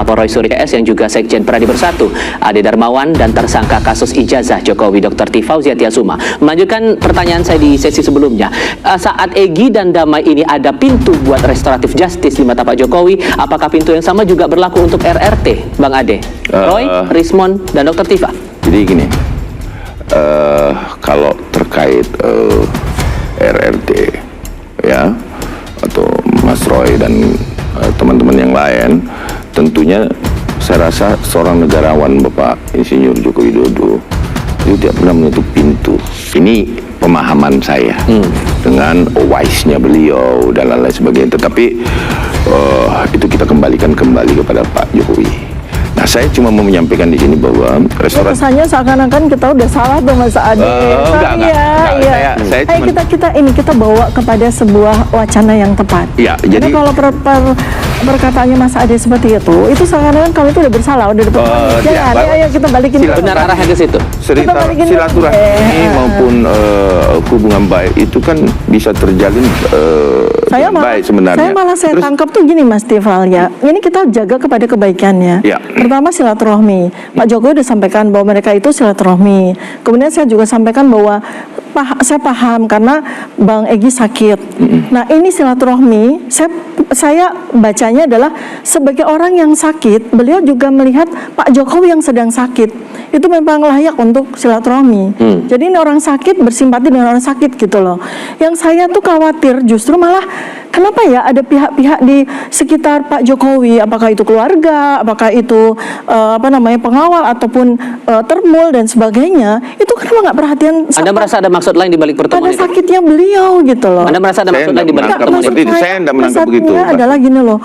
Kapolri Suri PS yang juga Sekjen Pradi Bersatu Ade Darmawan dan tersangka kasus ijazah Jokowi Dr. T. Fauzia Tiasuma. Melanjutkan pertanyaan saya di sesi sebelumnya, saat Egy dan Damai ini ada pintu buat restoratif justice di mata Pak Jokowi, apakah pintu yang sama juga berlaku untuk RRT, Bang Ade, Roy, Rismon, dan Dr. Tifa? Jadi gini, kalau terkait RRT ya, atau Mas Roy dan teman-teman yang lain, tentunya saya rasa seorang negarawan Bapak Insinyur Joko Widodo itu tidak pernah menutup pintu. Ini pemahaman saya dengan wise-nya beliau dan lain-lain sebagainya. Tetapi itu kita kembalikan kembali kepada Pak Jokowi. Nah, saya cuma mau menyampaikan di sini bahwa restoran. Kesannya seakan-akan kita udah salah tuh Mas Ade. Enggak. Saya cuma kita bawa kepada sebuah wacana yang tepat. Ya, jadi kalau perkataannya Mas Ade seperti itu seakan-akan kalau itu udah bersalah, udah dapat ayo kita balikin. Benar arahnya ke situ. Silaturahmi maupun hubungan baik itu kan bisa terjalin baik sebenarnya. Saya tangkap tuh gini Mas Tifal ya. Ini kita jaga kepada kebaikannya. Ya. Pertama silaturahmi. Pak Jokowi udah sampaikan bahwa mereka itu silaturahmi. Kemudian saya juga sampaikan bahwa saya paham karena Bang Egy sakit. Nah ini silaturahmi. Saya bacanya adalah sebagai orang yang sakit, beliau juga melihat Pak Jokowi yang sedang sakit. Itu memang layak untuk silaturahmi. Jadi ini orang sakit bersimpati dengan orang sakit gitu loh. Yang saya tuh khawatir justru malah kenapa ya ada pihak-pihak di sekitar Pak Jokowi, apakah itu keluarga, apakah itu pengawal ataupun termul dan sebagainya, itu kenapa nggak perhatian? Anda merasa ada maksud lain di balik pertemuan itu? Pada sakitnya beliau gitu loh. Anda merasa ada maksud lain di balik pertemuan itu? Saya tidak menangkap begitu. Adalah gini loh.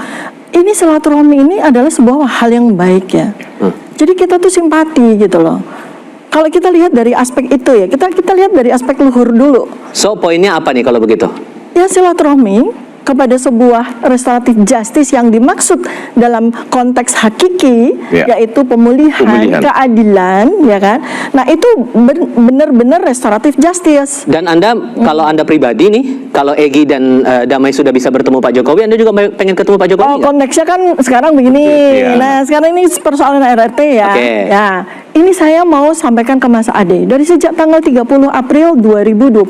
Ini silaturahmi ini adalah sebuah hal yang baik ya. Jadi kita tuh simpati gitu loh. Kalau kita lihat dari aspek itu ya, kita lihat dari aspek luhur dulu. So poinnya apa nih kalau begitu? Ya silaturahmi kepada sebuah restoratif justice yang dimaksud dalam konteks hakiki, yaitu pemulihan, keadilan, ya kan? Nah itu benar-benar restoratif justice. Dan Anda, kalau Anda pribadi nih, kalau Egy dan Damai sudah bisa bertemu Pak Jokowi, Anda juga pengen ketemu Pak Jokowi? Konteksnya kan sekarang begini. Nah sekarang ini persoalan RRT ya. Ya. Ini saya mau sampaikan ke Mas Ade. Dari sejak tanggal 30 April 2025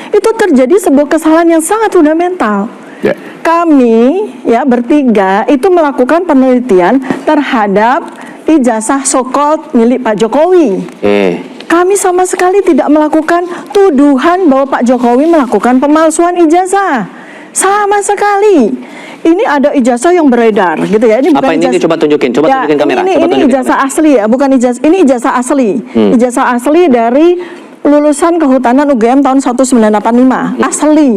itu terjadi sebuah kesalahan yang sangat fundamental. Kami ya bertiga itu melakukan penelitian terhadap ijazah so-called milik Pak Jokowi. Kami sama sekali tidak melakukan tuduhan bahwa Pak Jokowi melakukan pemalsuan ijazah. Sama sekali. Ini ada ijazah yang beredar gitu ya. Ini apa ini? Coba tunjukin kamera. Ini ijazah asli ya, bukan ijazah. Ini ijazah asli. Ijazah asli dari lulusan Kehutanan UGM tahun 1985.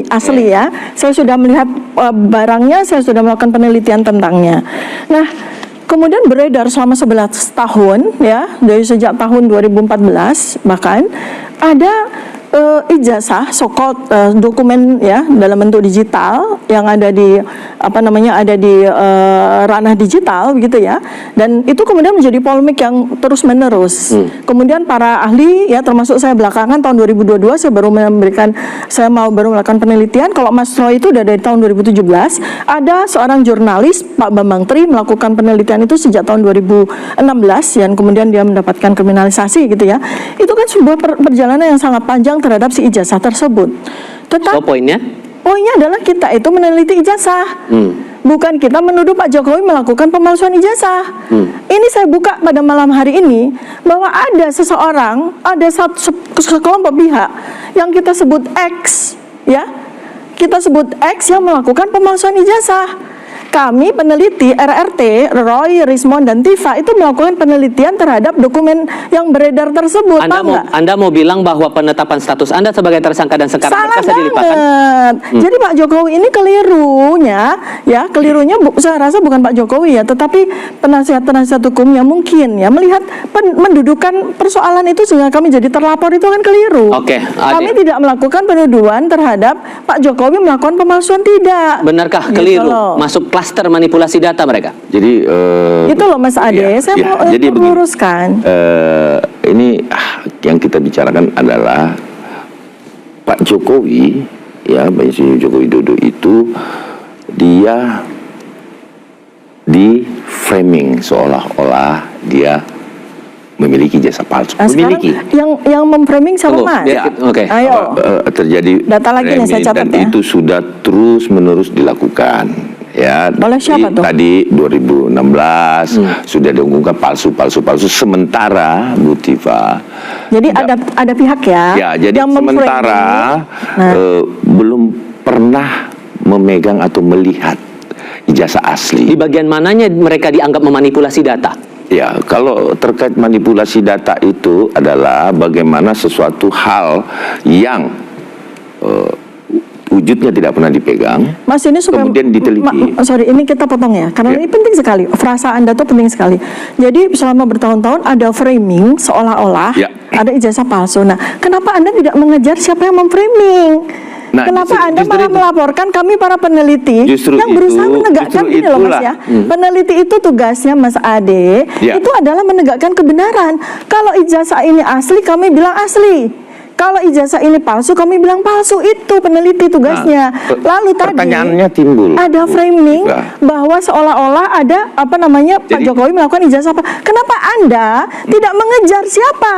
Asli ya. Saya sudah melihat barangnya, saya sudah melakukan penelitian tentangnya. Nah, kemudian beredar selama 11 tahun ya, dari sejak tahun 2014 bahkan ada ijazah so-called dokumen ya dalam bentuk digital yang ada di ranah digital begitu ya, dan itu kemudian menjadi polemik yang terus menerus. Kemudian para ahli ya termasuk saya belakangan tahun 2022 saya baru melakukan penelitian. Kalau Mas Roy itu udah dari tahun 2017. Ada seorang jurnalis Pak Bambang Tri melakukan penelitian itu sejak tahun 2016 dan kemudian dia mendapatkan kriminalisasi gitu ya. Itu kan sebuah perjalanan yang sangat panjang terhadap si ijazah tersebut. Tetapi poinnya adalah kita itu meneliti ijazah, bukan kita menuduh Pak Jokowi melakukan pemalsuan ijazah. Ini saya buka pada malam hari ini bahwa ada seseorang, ada sekelompok pihak yang kita sebut X, ya, kita sebut X yang melakukan pemalsuan ijazah. Kami peneliti RRT, Roy, Rismon, dan Tifa itu melakukan penelitian terhadap dokumen yang beredar tersebut. Anda mau bilang bahwa penetapan status Anda sebagai tersangka dan sekarang mereka dilimpahkan? Jadi Pak Jokowi ini kelirunya saya rasa bukan Pak Jokowi ya, tetapi penasihat hukumnya mungkin ya melihat mendudukan persoalan itu sehingga kami jadi terlapor itu kan keliru. Kami tidak melakukan penuduhan terhadap Pak Jokowi melakukan pemalsuan, tidak. Benarkah keliru? Masuk klaster manipulasi data mereka. Jadi itu loh Mas Ade, saya mau meluruskan. Ini yang kita bicarakan adalah Pak Jokowi, ya, Pak Jokowi Widodo itu dia di framing seolah-olah dia memiliki jasa palsu. Nah, sekarang Memiliki. yang memframing siapa, Tunggu, Mas? Oke. Ayo. Terjadi Data lagi nih, saya catat dan ya. itu sudah terus menerus dilakukan. Ya, Oleh siapa tuh? Tadi 2016 sudah diungkapkan palsu. Sementara Bu Tifa, Jadi ada pihak ya, jadi yang sementara belum pernah memegang atau melihat ijazah asli. Di bagian mananya mereka dianggap memanipulasi data? Ya, kalau terkait manipulasi data itu adalah bagaimana sesuatu hal yang wujudnya tidak pernah dipegang, Mas, ini supaya kemudian diteliti. sorry, ini kita potong ya, karena Ya. ini penting sekali. Frasa Anda tuh penting sekali. Jadi selama bertahun-tahun ada framing seolah-olah Ya. ada ijazah palsu. Nah, kenapa Anda tidak mengejar siapa yang memframing? Nah, Kenapa Anda justru malah itu. melaporkan kami para peneliti Justru yang berusaha itu, menegakkan justru ini loh, Mas itulah. ya. Peneliti itu tugasnya, Mas Ade, Ya. itu adalah menegakkan kebenaran. Kalau ijazah ini asli, kami bilang asli. Kalau ijazah ini palsu, kami bilang palsu. Itu peneliti tugasnya. Lalu tadi pertanyaannya timbul, ada Bu framing Tifa. bahwa seolah-olah ada Pak Jadi- Jokowi melakukan ijazah apa? Kenapa Anda tidak mengejar siapa?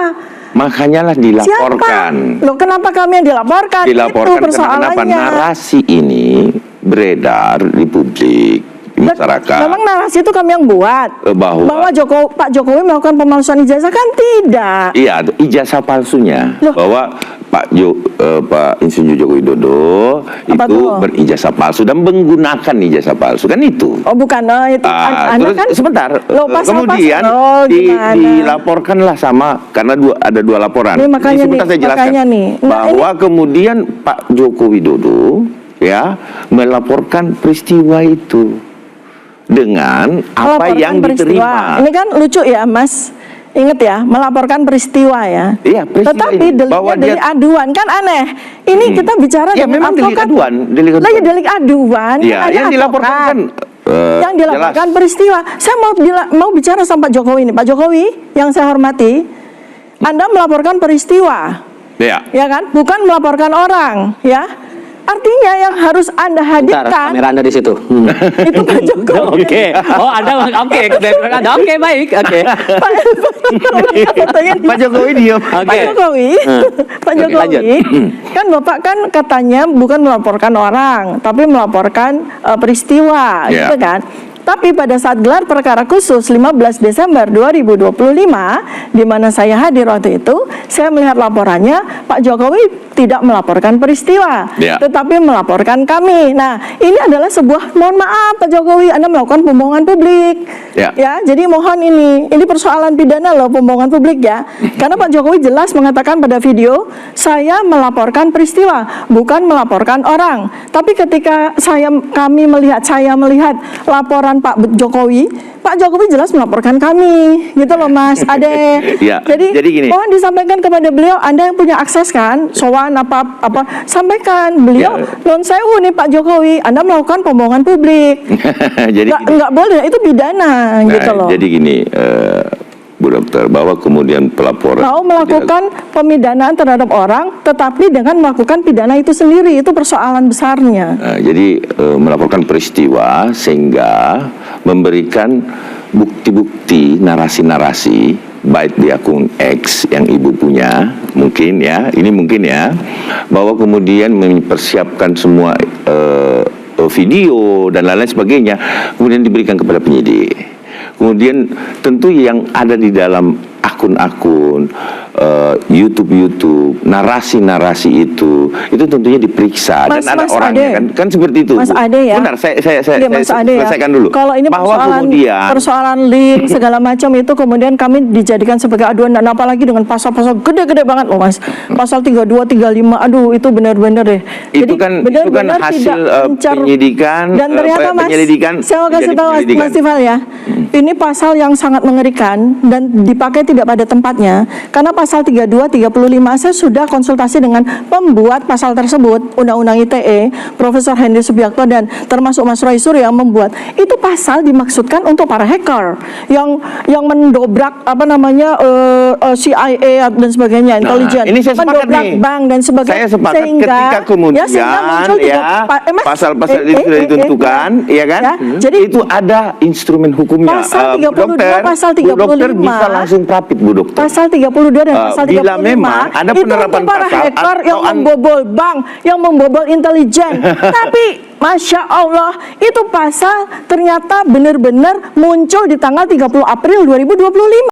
Makanya lah dilaporkan. Siapa? Loh, kenapa kami yang dilaporkan? Itu Kenapa persoalannya. narasi ini beredar di publik, di Dan masyarakat. memang narasi itu kami yang buat Bahwa Pak Jokowi melakukan pemalsuan ijazah, kan tidak. iya, ijazah palsunya. Loh. Bahwa Pak Insinyur Joko Widodo Apa itu tuh? berijazah palsu dan menggunakan ijazah palsu, kan itu. Oh bukan, itu Anda Terus kan sebentar, Loh, pasal-pasal. kemudian Oh, gimana? dilaporkanlah sama, karena ada dua laporan. Ini makanya Sebentar nih, saya jelaskan. makanya nih. Nah, bahwa kemudian Pak Joko Widodo ya melaporkan peristiwa itu dengan apa melaporkan yang peristiwa. diterima. Ini kan lucu ya, Mas. Ingat ya, melaporkan peristiwa ya. Iya, peristiwa Tetapi ini. Bahwa deliknya delik aduan, kan aneh. Ini kita bicara Ya, dengan memang delik advokat. aduan, delik Lah ya aduan. delik aduan. Iya, kan ada yang dilaporkan advokat. kan, yang dilaporkan jelas. peristiwa. Saya mau bicara sama Pak Jokowi ini. Pak Jokowi yang saya hormati, Anda melaporkan peristiwa, Ya. ya kan? Bukan melaporkan orang, ya. Artinya yang harus Anda Bentar, hadirkan kamera Anda di situ. itu Pak Jokowi. Oke. Oh, Anda oke. Anda oke, baik. Oke. Pak Jokowi diam. Pak Oke. Jokowi, Pak Oke, Jokowi, lanjut. kan Bapak kan katanya bukan melaporkan orang, tapi melaporkan peristiwa, Ya. gitu kan? Tapi pada saat gelar perkara khusus 15 Desember 2025, di mana saya hadir waktu itu, saya melihat laporannya Pak Jokowi tidak melaporkan peristiwa, Ya. tetapi melaporkan kami. Nah, ini adalah sebuah, mohon maaf Pak Jokowi, Anda melakukan pembohongan publik. Ya. Jadi mohon ini persoalan pidana loh, pembohongan publik ya. Karena Pak Jokowi jelas mengatakan pada video, saya melaporkan peristiwa, bukan melaporkan orang. Tapi ketika saya melihat laporan Pak Jokowi jelas melaporkan kami, gitu loh Mas Ade. Ya, jadi gini. Mohon disampaikan kepada beliau, Anda yang punya akses kan, soal apa sampaikan beliau. Ya. Non sewu nih Pak Jokowi, Anda melakukan pembohongan publik. Jadi Nggak boleh, itu pidana gitu loh. Jadi gini, Bu Dokter, bahwa kemudian pelaporan Mau melakukan pemidanaan terhadap orang, tetapi dengan melakukan pidana itu sendiri, itu persoalan besarnya. Jadi melaporkan peristiwa sehingga memberikan bukti-bukti, narasi-narasi baik di akun X yang Ibu punya, mungkin ya, ini mungkin ya, bahwa kemudian mempersiapkan semua video dan lain-lain sebagainya, kemudian diberikan kepada penyidik. Kemudian tentu yang ada di dalam akun-akun YouTube, narasi-narasi itu tentunya diperiksa dan ada Mas orangnya Ade. kan seperti itu. Mas Ade ya. Benar, saya Iya, Mas Ade ya. selesaikan dulu. Kalau ini bahwa kemudian persoalan link segala macam itu kemudian kami dijadikan sebagai aduan, dan apalagi dengan pasal-pasal gede-gede banget loh Mas. Pasal 32, 35, aduh itu benar-benar deh. itu kan benar-benar hasil tidak mencar- penyidikan, dan ternyata Mas, penyelidikan, saya mau kasih menjadi tahu penyelidikan. Mas Tifal ya. Ini pasal yang sangat mengerikan dan dipakai tidak pada tempatnya, karena pasal pasal 32, 35 saya sudah konsultasi dengan pembuat pasal tersebut, Undang-Undang ITE, Profesor Hendy Subiakto dan termasuk Mas Roy Suryo yang membuat. Itu pasal dimaksudkan untuk para hacker yang mendobrak CIA dan sebagainya, intelijen, ini saya sepakat mendobrak nih. bank dan sebagainya. Saya sepakat ketika kemudian pasal-pasal itu sudah ditentukan, ya kan? Jadi itu ada instrumen hukumnya. Pasal 32, dokter, pasal 35. Bu dokter bisa langsung rapid, Bu dokter. Pasal 32 dan pasal 35 bila memang ada penerapan itu para pasal hacker yang atau membobol bank, yang membobol intelijen. Tapi Masya Allah, itu pasal ternyata benar-benar muncul di tanggal 30 April 2025.